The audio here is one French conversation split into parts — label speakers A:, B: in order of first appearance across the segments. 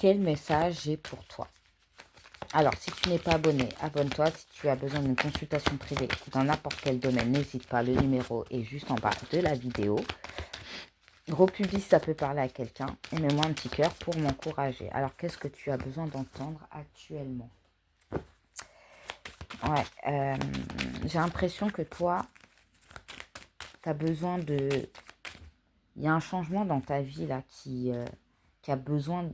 A: quel message j'ai pour toi? Alors, si tu n'es pas abonné, abonne-toi. Si tu as besoin d'une consultation privée dans n'importe quel domaine, n'hésite pas, le numéro est juste en bas de la vidéo. Gros public, ça peut parler à quelqu'un. Et mets-moi un petit cœur pour m'encourager. Alors, qu'est-ce que tu as besoin d'entendre actuellement? Ouais, j'ai l'impression que toi, tu as besoin de... Il y a un changement dans ta vie là qui a besoin...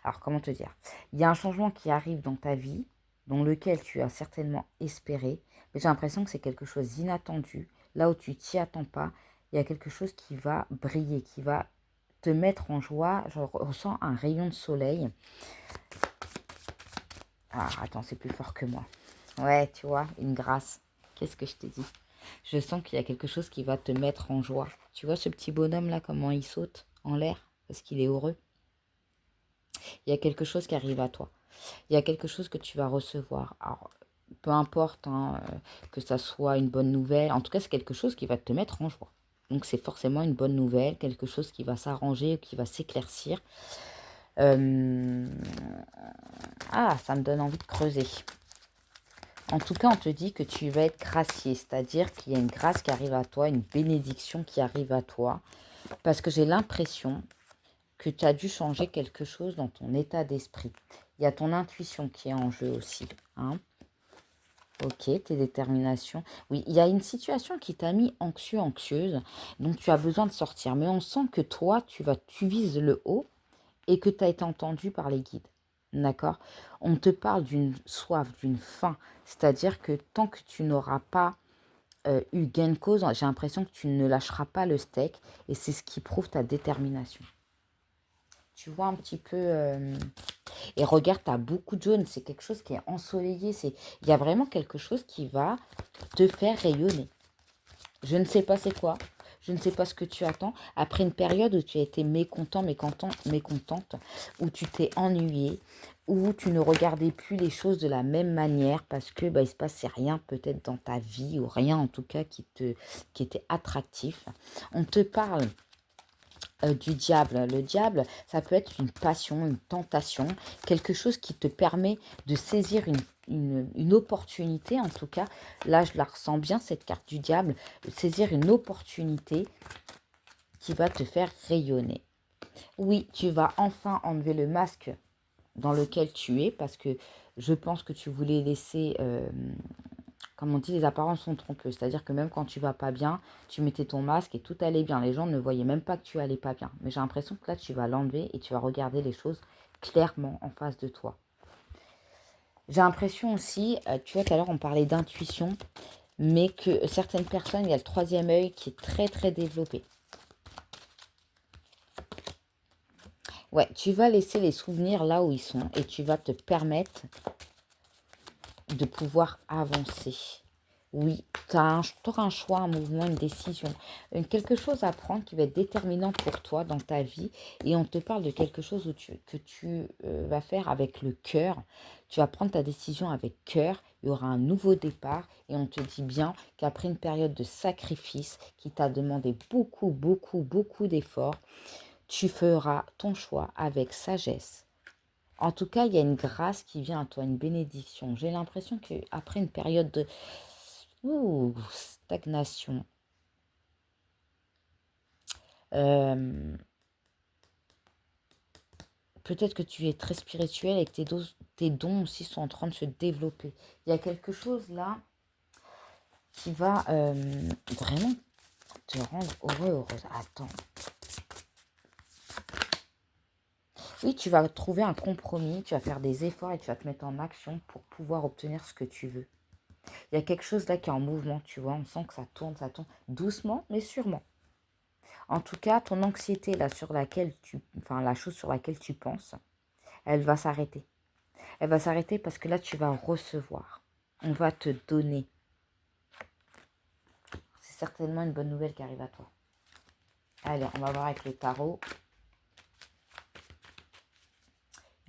A: Alors, comment te dire? Il y a un changement qui arrive dans ta vie, dans lequel tu as certainement espéré, mais j'ai l'impression que c'est quelque chose d'inattendu. Là où tu t'y attends pas, il y a quelque chose qui va briller, qui va te mettre en joie. Je ressens un rayon de soleil. Ah, attends, c'est plus fort que moi. Ouais, tu vois, une grâce. Qu'est-ce que je t'ai dit? Je sens qu'il y a quelque chose qui va te mettre en joie. Tu vois ce petit bonhomme là, comment il saute en l'air parce qu'il est heureux. Il y a quelque chose qui arrive à toi. Il y a quelque chose que tu vas recevoir. Alors, peu importe hein, que ça soit une bonne nouvelle. En tout cas, c'est quelque chose qui va te mettre en joie. Donc, c'est forcément une bonne nouvelle, quelque chose qui va s'arranger, qui va s'éclaircir. Ah, ça me donne envie de creuser. En tout cas, on te dit que tu vas être gracié, c'est-à-dire qu'il y a une grâce qui arrive à toi, une bénédiction qui arrive à toi. Parce que j'ai l'impression que tu as dû changer quelque chose dans ton état d'esprit. Il y a ton intuition qui est en jeu aussi. Hein. Ok, tes déterminations. Oui, il y a une situation qui t'a mis anxieux, anxieuse, donc tu as besoin de sortir. Mais on sent que toi, tu vises le haut et que tu as été entendu par les guides. D'accord? On te parle d'une soif, d'une faim. C'est-à-dire que tant que tu n'auras pas eu gain de cause, j'ai l'impression que tu ne lâcheras pas le steak et c'est ce qui prouve ta détermination. Tu vois un petit peu... Et regarde, tu as beaucoup de jaune. C'est quelque chose qui est ensoleillé. Il y a vraiment quelque chose qui va te faire rayonner. Je ne sais pas c'est quoi. Je ne sais pas ce que tu attends. Après une période où tu as été mécontent, mécontente, où tu t'es ennuyé, où tu ne regardais plus les choses de la même manière parce que il se passait rien peut-être dans ta vie ou rien en tout cas qui était attractif. On te parle du diable. Le diable, ça peut être une passion, une tentation, quelque chose qui te permet de saisir une opportunité. En tout cas, là, je la ressens bien, cette carte du diable, saisir une opportunité qui va te faire rayonner. Oui, tu vas enfin enlever le masque dans lequel tu es, parce que je pense que tu voulais laisser... comme on dit, les apparences sont trompeuses. C'est-à-dire que même quand tu vas pas bien, tu mettais ton masque et tout allait bien. Les gens ne voyaient même pas que tu allais pas bien. Mais j'ai l'impression que là, tu vas l'enlever et tu vas regarder les choses clairement en face de toi. J'ai l'impression aussi, tu vois, tout à l'heure, on parlait d'intuition, mais que certaines personnes, il y a le troisième œil qui est très, très développé. Ouais, tu vas laisser les souvenirs là où ils sont et tu vas te permettre de pouvoir avancer. Oui, tu auras un choix, un mouvement, une décision, quelque chose à prendre qui va être déterminant pour toi dans ta vie. Et on te parle de quelque chose que tu vas faire avec le cœur. Tu vas prendre ta décision avec cœur. Il y aura un nouveau départ. Et on te dit bien qu'après une période de sacrifice qui t'a demandé beaucoup, beaucoup, beaucoup d'efforts, tu feras ton choix avec sagesse. En tout cas, il y a une grâce qui vient à toi, une bénédiction. J'ai l'impression qu'après une période de stagnation, peut-être que tu es très spirituel et que tes dons aussi sont en train de se développer. Il y a quelque chose là qui va vraiment te rendre heureux, heureuse. Attends. Oui, tu vas trouver un compromis, tu vas faire des efforts et tu vas te mettre en action pour pouvoir obtenir ce que tu veux. Il y a quelque chose là qui est en mouvement, tu vois. On sent que ça tourne doucement, mais sûrement. En tout cas, ton anxiété là sur laquelle la chose sur laquelle tu penses, elle va s'arrêter. Elle va s'arrêter parce que là, tu vas recevoir. On va te donner. C'est certainement une bonne nouvelle qui arrive à toi. Allez, on va voir avec le tarot.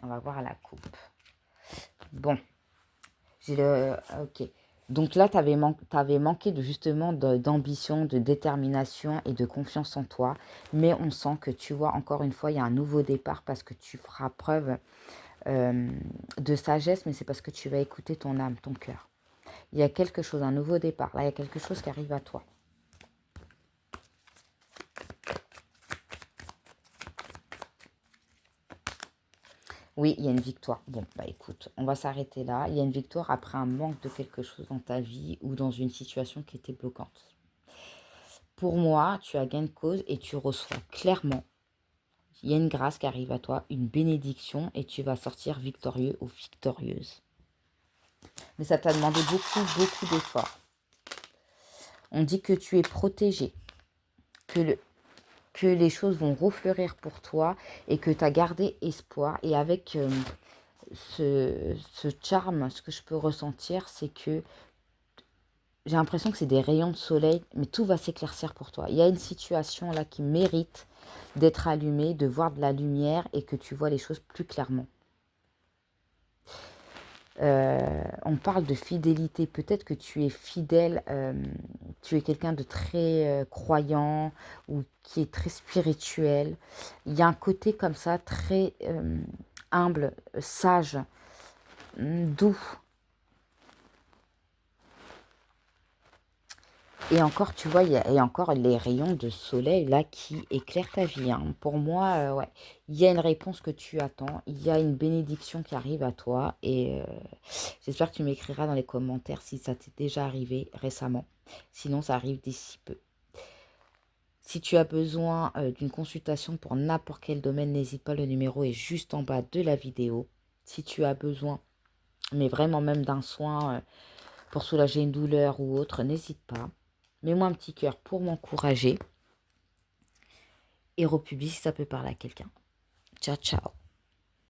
A: On va voir à la coupe. Bon. J'ai le... Ok. Donc là, tu avais manqué de, justement d'ambition, de détermination et de confiance en toi. Mais on sent que tu vois, encore une fois, il y a un nouveau départ parce que tu feras preuve euh, de sagesse, mais c'est parce que tu vas écouter ton âme, ton cœur. Il y a quelque chose, un nouveau départ. Là, il y a quelque chose qui arrive à toi. Oui, il y a une victoire. Bon, bah écoute, on va s'arrêter là. Il y a une victoire après un manque de quelque chose dans ta vie ou dans une situation qui était bloquante. Pour moi, tu as gain de cause et tu reçois clairement, il y a une grâce qui arrive à toi, une bénédiction et tu vas sortir victorieux ou victorieuse. Mais ça t'a demandé beaucoup, beaucoup d'efforts. On dit que tu es protégé, que les choses vont refleurir pour toi et que tu as gardé espoir. Et avec ce charme, ce que je peux ressentir, c'est que j'ai l'impression que c'est des rayons de soleil, mais tout va s'éclaircir pour toi. Il y a une situation là qui mérite d'être allumée, de voir de la lumière et que tu vois les choses plus clairement. On parle de fidélité. Peut-être que tu es fidèle, tu es quelqu'un de très croyant ou qui est très spirituel. Il y a un côté comme ça, très humble, sage, doux. Et encore, tu vois, il y a encore les rayons de soleil là qui éclairent ta vie, hein. Pour moi, ouais, il y a une réponse que tu attends, il y a une bénédiction qui arrive à toi et j'espère que tu m'écriras dans les commentaires si ça t'est déjà arrivé récemment. Sinon, ça arrive d'ici peu. Si tu as besoin d'une consultation pour n'importe quel domaine, n'hésite pas, le numéro est juste en bas de la vidéo. Si tu as besoin, mais vraiment même d'un soin pour soulager une douleur ou autre, n'hésite pas. Mets-moi un petit cœur pour m'encourager. Et republie si ça peut parler à quelqu'un. Ciao, ciao.